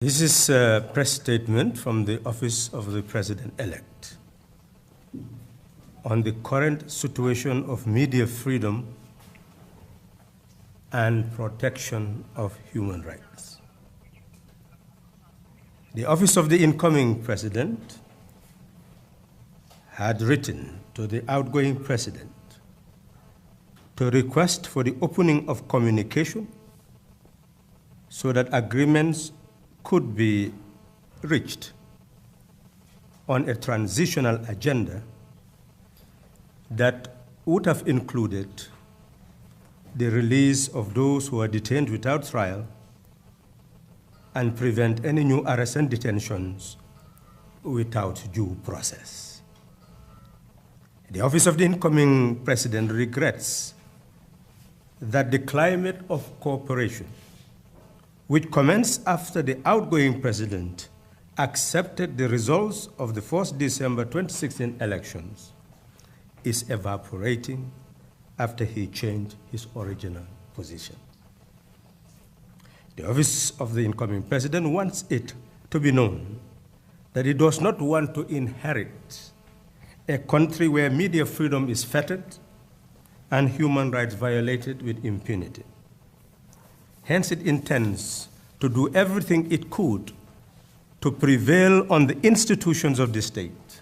This is a press statement from the Office of the President-elect on the current situation of media freedom and protection of human rights. The Office of the incoming President had written to the outgoing President to request for the opening of communication so that agreements could be reached on a transitional agenda that would have included the release of those who are detained without trial and prevent any new arrests and detentions without due process. The Office of the incoming President regrets that the climate of cooperation, which commenced after the outgoing President accepted the results of the 1st December 2016 elections, is evaporating after he changed his original position. The Office of the incoming President wants it to be known that it does not want to inherit a country where media freedom is fettered and human rights violated with impunity. Hence, it intends to do everything it could to prevail on the institutions of the state,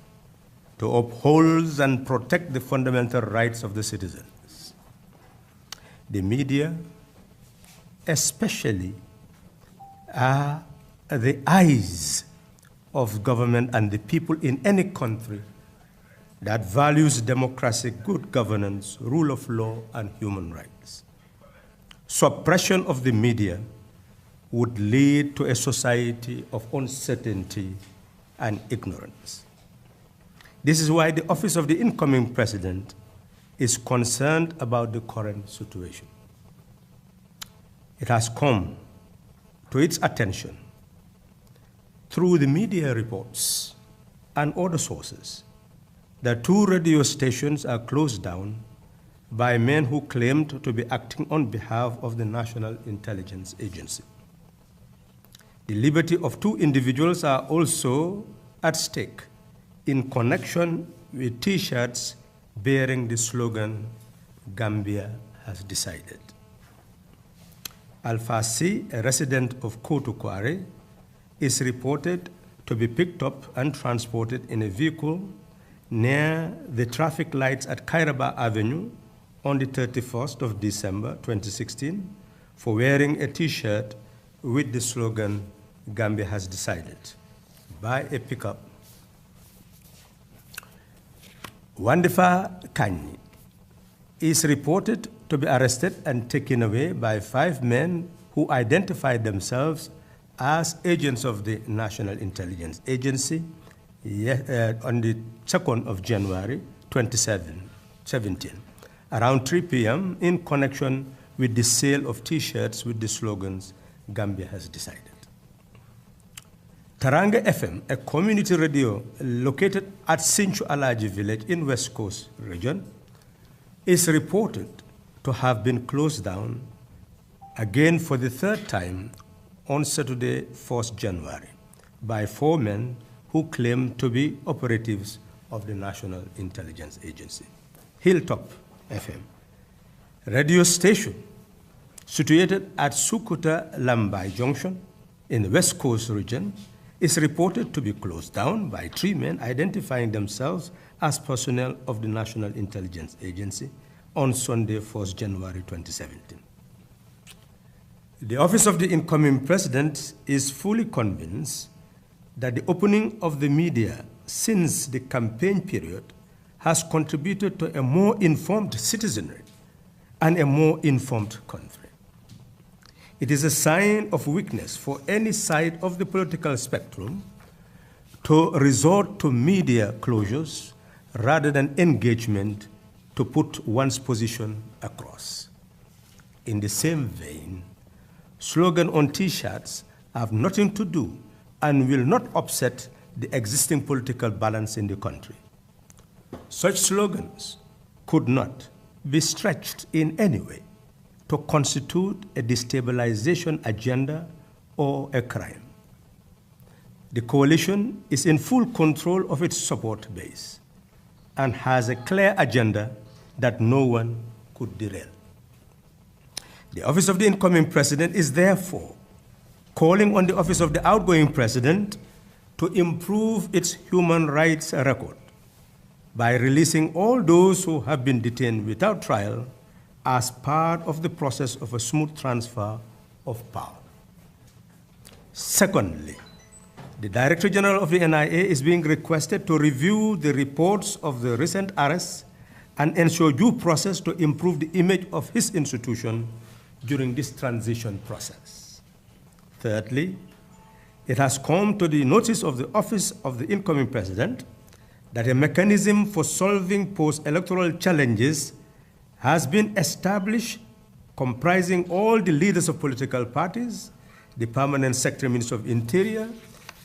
to uphold and protect the fundamental rights of the citizens. The media, especially, are the eyes of government and the people in any country that values democracy, good governance, rule of law, and human rights. Suppression of the media would lead to a society of uncertainty and ignorance. This is why the Office of the incoming President is concerned about the current situation. It has come to its attention through the media reports and other sources that 2 radio stations are closed down by men who claimed to be acting on behalf of the National Intelligence Agency. The liberty of 2 individuals are also at stake in connection with T-shirts bearing the slogan, "Gambia has decided." Alfasi, a resident of Kotukware, is reported to be picked up and transported in a vehicle near the traffic lights at Kairaba Avenue on the 31st of December 2016 for wearing a T-shirt with the slogan, "Gambia has decided," by a pickup. Wandifa Kanyi is reported to be arrested and taken away by 5 men who identified themselves as agents of the National Intelligence Agency on the 2nd of January 2017, around 3 p.m. in connection with the sale of T-shirts with the slogans, "Gambia has decided." Taranga FM, a community radio located at Sinchu Alaji village in West Coast region, is reported to have been closed down again for the 3rd time on Saturday, 1st January, by 4 men who claim to be operatives of the National Intelligence Agency. Hilltop FM, radio station situated at Sukuta Lambai Junction in the West Coast region, is reported to be closed down by 3 men identifying themselves as personnel of the National Intelligence Agency on Sunday, 1st January 2017. The Office of the incoming President is fully convinced that the opening of the media since the campaign period has contributed to a more informed citizenry and a more informed country. It is a sign of weakness for any side of the political spectrum to resort to media closures rather than engagement to put one's position across. In the same vein, slogans on T-shirts have nothing to do and will not upset the existing political balance in the country. Such slogans could not be stretched in any way to constitute a destabilization agenda or a crime. The coalition is in full control of its support base and has a clear agenda that no one could derail. The office of the incoming president is therefore calling on the office of the outgoing president to improve its human rights record by releasing all those who have been detained without trial as part of the process of a smooth transfer of power. Secondly, the Director General of the NIA is being requested to review the reports of the recent arrests and ensure due process to improve the image of his institution during this transition process. Thirdly, it has come to the notice of the office of the incoming president that a mechanism for solving post-electoral challenges has been established comprising all the leaders of political parties, the Permanent Secretary Minister of Interior,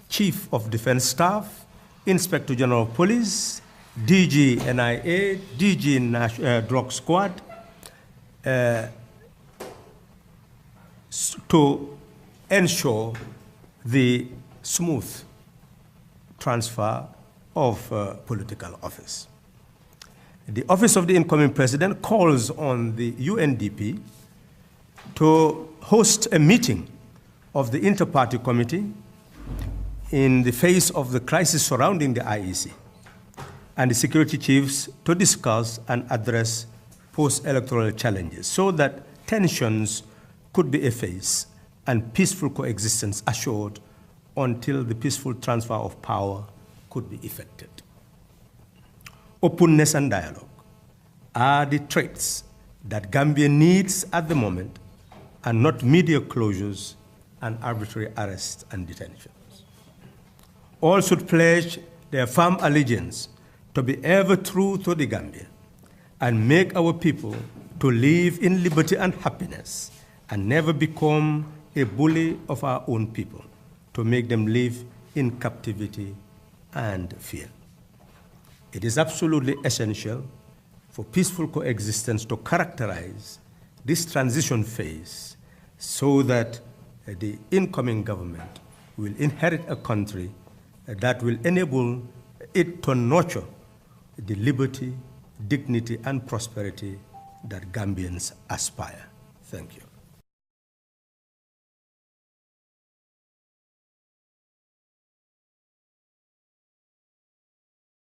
Chief of Defense Staff, Inspector General of Police, DG NIA, DG Drug Squad, to ensure the smooth transfer of political office. The office of the incoming president calls on the UNDP to host a meeting of the Inter-Party Committee in the face of the crisis surrounding the IEC and the security chiefs to discuss and address post-electoral challenges so that tensions could be effaced and peaceful coexistence assured until the peaceful transfer of power could be effected. Openness and dialogue are the traits that Gambia needs at the moment, and not media closures and arbitrary arrests and detentions. All should pledge their firm allegiance to be ever true to the Gambia and make our people to live in liberty and happiness and never become a bully of our own people, to make them live in captivity and fear. It is absolutely essential for peaceful coexistence to characterize this transition phase so that the incoming government will inherit a country that will enable it to nurture the liberty, dignity, and prosperity that Gambians aspire. Thank you.